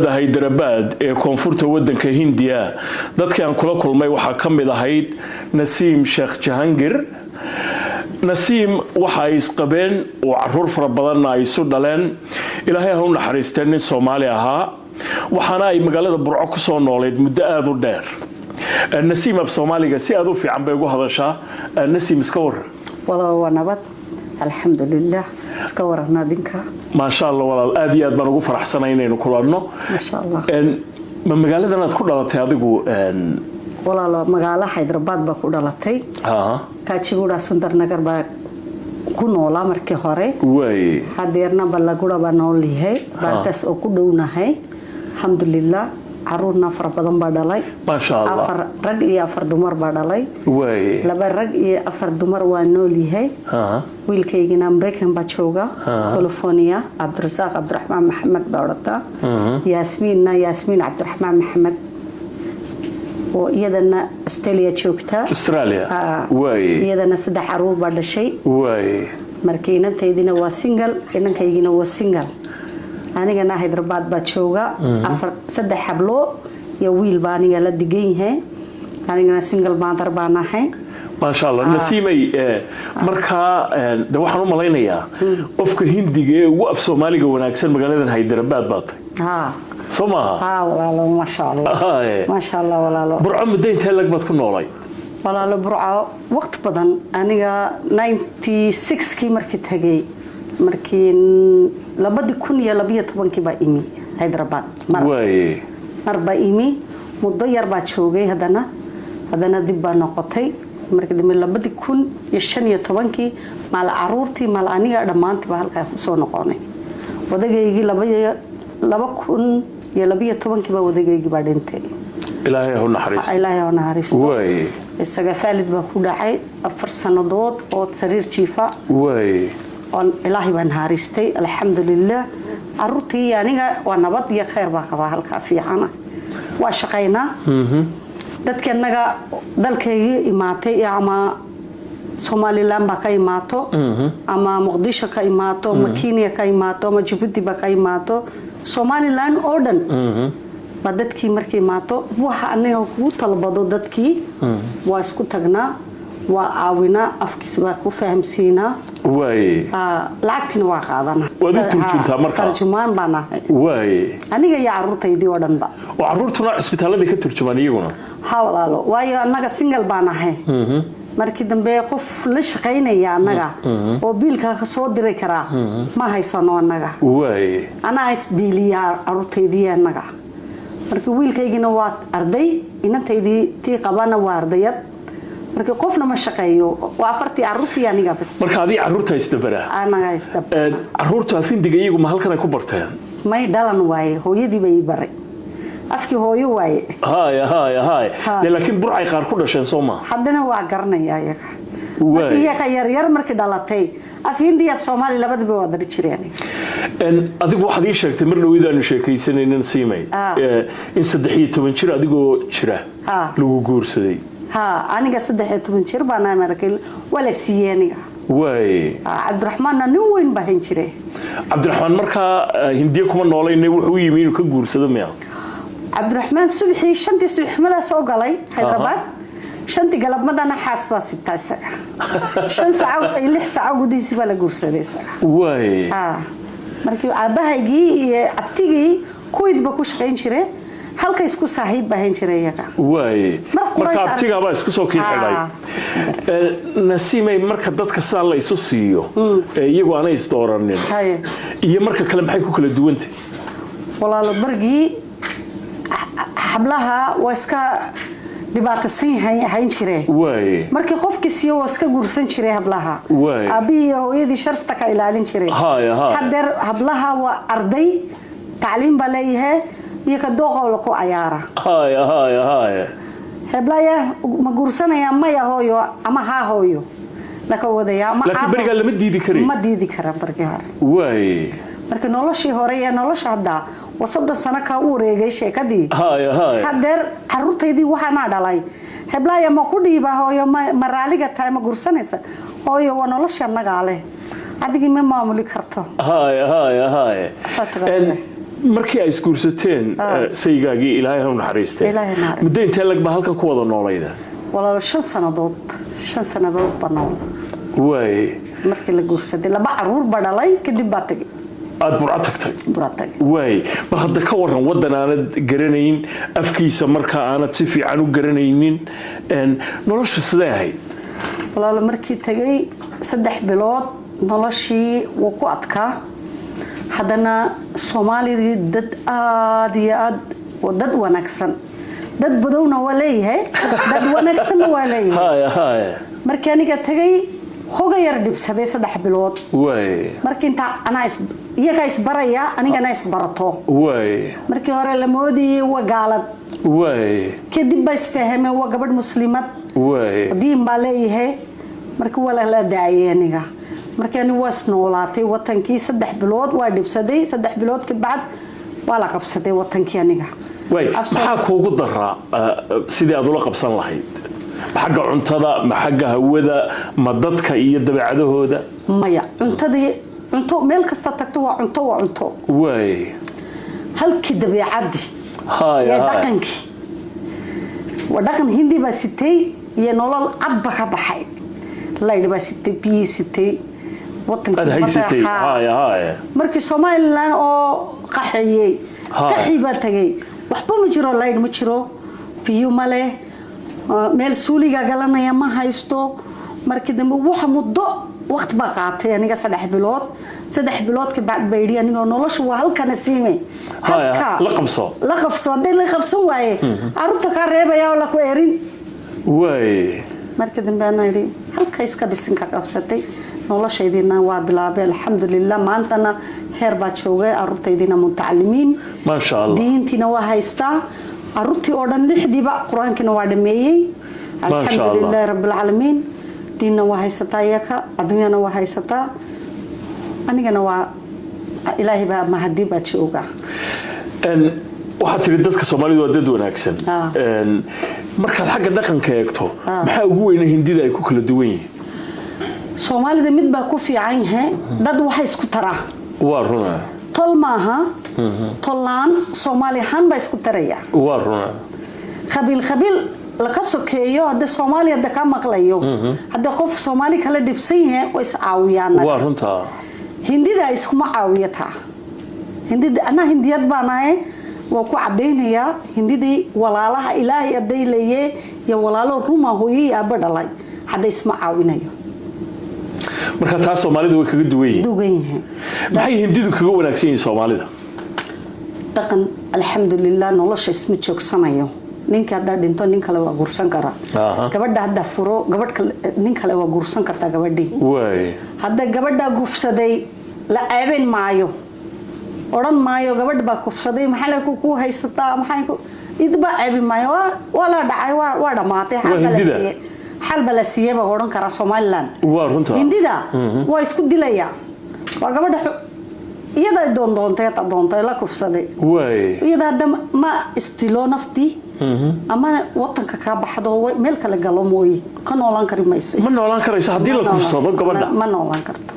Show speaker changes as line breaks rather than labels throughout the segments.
Hyderabad ee koonfurta wadanka Hindiya dadkii aan kula kulmay waxa kamid ahayd Nasim Sheikh Jahangir. Nasim waxa ay isqabeen oo caruur fara badan ay isu dhaleen. Ilaahay ha u naxariisteen nin Soomaali ahaa waxaana ay magaalada Burco ku soo nooleed muddo aad u dheer. Nasim af Soomaaliga si aad u fiican bay ugu hadashaa. Nasim iska war
والله نبات الحمد لله سكورنا دينك
ما شاء الله والله aad iyo aad baan ugu faraxsanahay inaynu kulanno
ما شاء الله
ma magaaladan aad ku dhalatay adigu
والله magaala Hyderabad ba ku dhalatay kaachiguura Sundarnagar ba ku noolaa markii hore
way
hadeerna balagura ba noolyahay baarkas oo ku dhownahay alxamdulillah caruurna far badan baa dhalay
ma sha Allah
afar rag iyo afar dumar baa dhalay
way
laba rag iyo afar dumar waa noolyahay wiilkaygina Mareykan baa jooga California Abdurrasaaq Abdurrahmaan Maxamed baa dhata Yaasmiin Abdurrahmaan Maxamed oo iyadana Australia joogta
way
iyadana saddex caruur baa dhashay
way
markiinantaydina waa single inankaygina waa single anigana Hyderabad baa jooga afar saddex hablo iyo wiil baa aniga la digan yahay anigana single mother baan ahay
ما شاء الله نسيمي marka da waxaan u maleynayaa qofka Hindiga ee ugu af Soomaaliga wanaagsan magaalada Hyderabad baatay Soomaa
walaalo ma sha Allah walaalo
Burco muddaynta lag baad ku noolay
walaalo Burco waqti badan aniga 96 kii markii tagay markii 2012 baa imi Hyderabad marba imi muddo yar baa joogay hadana dib baa noqotay markii dambe 2015 maal caruurtii maal aniga dhamaantii baa halka ku soo noqonay wadagaygi 2012 baa wadagaygi baa dhintay
Ilaahay ha
naxariisto way isaga faalid baa ku dhacay 4 sanadood oo sariir jiifa
way
on Ilaahay baa naxariistay alxamdulillah caruurtii aniga waa nabad iyo khayr baa qaba halka fiicana waa shaqeynaa dadkanaga dalkayga imaatay ama Somaliland ba ka imaato ama Muqdisho ka imaato ama Kenya ka imaato ama Djibouti ba ka imaato Somaliland oo dhan ba dadkii markii imaato waxa anaga ku talbado dadkii waa isku tagnaa waa aawina afkiisba ku fahamsiina
way
lacagtina waa qaadana
wada turjunta marka
tarjumaan bana
way
aniga iyo caruurtaydii oo dhanba
oo caruurtuna isbitaalada ka turjumaan iyaguna
walaalo waayo anaga single baan ahay markii dambe qof la shaqeynaya anaga oo biilka ka soo diray kara ma haysano anaga
way
ana isbiiliya caruurtaydii anaga markii wiilkaygina waa arday inantaydii tii qabana waa ardayad markii qofna ma shaqeeyo waa afartii caruurtii aniga bas
marka adii caruurta istabara
anaga istabara
caruurta afindiga iyagu ma halkan ay ku barteen
may dhalan waaye hooyadii bay baray afkii hooyo waaye
haay laakiin burcay qaar ku dhasheen Soomaa
haddana waa garanaya iyaga yar markii dhalatay afindiga af Soomaali labadaba waa dari jireen
adigu waxaad ii sheegtay mar dhaweydaan sheekaysanayna Nasiimay in 13 jir adigoo jira lagu guursaday
aniga 13 jir baan markay wala siiyaniga
way
Abdurrahmaan nin weyn baa hin jiray
Abdurrahmaan marka Hindiya kuma nooleynay wuxuu yimi inuu ka guursado meel
Abdurrahmaan subixii 5 subaxnimada soo galay Hyderabad 5 galabmadana xaasba sitaasa 5 saac iyo 6 saac gudihiisa baa la guursaday
way
markii aabahaygi iyo abtigii kuwidba ku shaqeyn jiray halka isku saaxiib baahan jiray iyaga
way marka abtiga baa isku soo kiixday Nasiimay marka dadka saa la isu siiyo iyagu aanay isdooranin iyo marka kale maxay ku kala duwantay
walaalo bargii hablaha waa iska dhibaataysan yahay jiray
way
markii qofkiisa waa iska guursan jiray hablaha abi hooyadii sharafta ka ilaalin jiray hadeer hablaha waa arday tacliin baa leeyahay iyo ka dooqo ku ayaara heblaya ma guursanaya maya hooyo ama ha hooyo laka wadaya
ma laakiin bariga lama diidi karin
ma diidi karan bariga
way
markii noloshii hore iyo nolosha hadda وصدق سنة كأوري جيش كدي هدر عروتي دي وحنا دلاي هبلا يا ما كودي بها يا مرالي قتها ما قرصنيسا هو يا ونولش يا نقاله هذيك ما معمولي كرتها
هاي
مركي
أي سكورستين سيجاجي إلهي هم حريستين مدين تلك بهالك قوة النوليدة
والله 5 سنة ضوء بنول
واي
مركي لجورستين لا بعرور بدلاي كدي باتجي
aad burcad way ma hadda ka waran wadan aanad garanayn afkiisa marka aanad si fiican u garanaynin nolosha sidee ahayd
walaal markii tagay 3 bilood noloshii wuu ku adkaa hadana Soomaaliyeed dad aad iyo aad dad wanaagsan dad badowna waa leeyahay dad wanaagsan waa leeyahay
haya
markii aniga tagay hoga yar dibsaday 3 bilood
way
markii inta ana iyaga isbaraya anigana isbarato
way
markii hore la moodiyay waa gaalad
way
kadib baa isfahmay waa gabadh muslimad
way
diin baa leeyahay markii wala la daayay aniga markii ani was noolaatay watankii 3 bilood waa dibsaday 3 bilood ka bacd waa la qabsaday watankii aniga
way maxaa kuugu daraa sidii aad ula qabsan lahayd xagga cuntada ma xagga hawada ma dadka iyo dabeecadahooda
maya cunto meel kasta tagto waa cunto
way
halkii dabeecadii
haya
dhaqankii wadaqan hindi baa sitay iyo nolol cadba ka baxay laydh baa sitay biyo sitay
wadankii haya
markii Soomaaliland oo qaxiyay baa tagay waxba ma jiro laydh ma jiro biyo male meel suuliga galanaya ma haysto markii dambe waxa muddo waqti ba qaatay aniga 3 bilood ka bacd bayri aniga noloshu waa halkan siimay
la qabso
hadii la qabso waaye arunta ka reebaya oo la ku eerin
way
markii dambe ana yiri halka iska bisin ka qabsatay noloshaydina waa bilaabay alxamdulillah maantana heer baa joogay aruntaydina mutacallimiin
ma sha Allah
diintina waa haystaa aruntii oo dhan 6diiba quraankina waa dhameeyay alxamdulillah rabbil alamin diinna waa haysataa yaka adduunyana waa haysataa anigana waa ilaahay baa mahadi baa jooga
waxa tiri dadka Soomaalidu waa dad wanaagsan markaad xagga dhaqanka eegto maxaa ugu weyn hindida ay ku kala duwan yihiin
Soomaalida mid baa ku fiican yahay dad waxa isku taraa
waa runaa
tol maaha tolaan Soomaalihan baa isku taraya
waa runaa
qabiil la ka sokeeyo hada Soomaaliya ka maqlayo hada qof Soomaali kala dibsan yahay oo is caawiyaan
waa runtaa
hindida isku ma caawiyata hindiyad baanahay waa ku cadeynaya hindidii walaalaha Ilaahay adeeyay iyo walaalo ruma hooyay aba dhalay hada isma caawinayo
marka taas Soomaalidu way kaga duwan
yihiin
maxay hindidu kaga wanaagsan yihiin Soomaalida
dhaqan alxamdulillah nolosha isma joogsanayo ninka hadda dhinto nin kale waa guursan kara gabadha hadda furo gabadh nin kale waa guursan karta gabadhii
way
hadda gabadha gufsaday la aabeen maayo oran maayo gabadh baa gufsaday maxay ku haysataa maxay ku idba aabi maayo wala dhacay waa dhamaatay xal bala siiyay baa oran kara Soomaaliland
waa runtaa
hindida waa isku dilaya waa gabadha iyada doontay la gufsaday
way
iyada ma istilo nafti ama wadanka ka baxdo meel kale galo mooy ka noolaan kari mayso
ma noolaan karayso hadii la kufsado gabadha
ma noolaan karto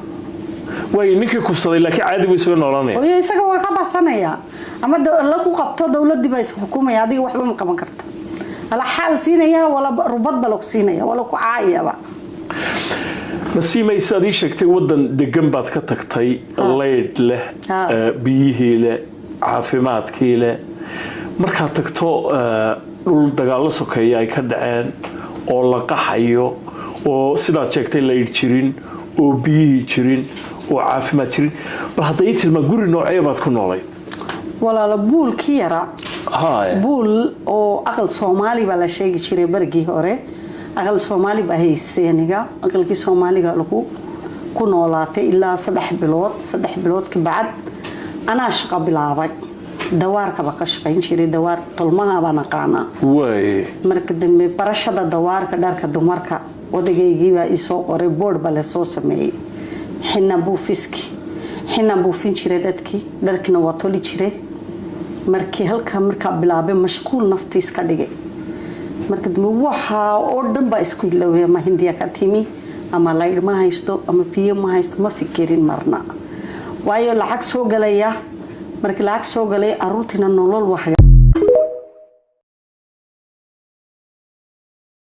way ninkii kufsaday laakiin caadi way soo noolaanaya
oo isaga waa ka baxsanaya ama la ku qabto dawladda bay xukuumaya adiga waxba ma qaban karto ala xal siinaya wala rubad balog siinaya wala ku caayaba
nasiimay sadii sheegtay wadan degan baad ka tagtay leyd leh biyihii leh caafimaadkii leh markaad tagto dhul dagaalo sokeeya ay ka dhaceen oo la qaxayo oo sidaad sheegtay leyd jirin oo biyihii jirin oo caafimaad jirin bal hadda ii tilmaa guri noocee baad ku noolayd
walaalo buulkii yara buul oo aqal Soomaali baa la sheegi jiray bargii hore aqal Soomaali baa haystay aniga aqalkii Soomaaliga lagu ku noolaatay ilaa 3 bilood ka bacd ana shaqo bilaabay dawaarka ba ka shaqayn jiray dawaar tolmaha baan aqaana
way
marka dambe barashada dawaarka dharka dumarka odagaygi baa isoo qoray board baa la soo sameeyay xina buufin jiray dadkii dharkina waa toli jiray markii halka bilaabay mashquul naftiis ka dhigay marka dambe waxa oo dhan baa isku iloway ma hindiya ka timi ama laydh ma haysto ama biyo ma haysto ma fikirin marna waayo lacag soo galaya markii lacag soo galay caruurtina nolol wax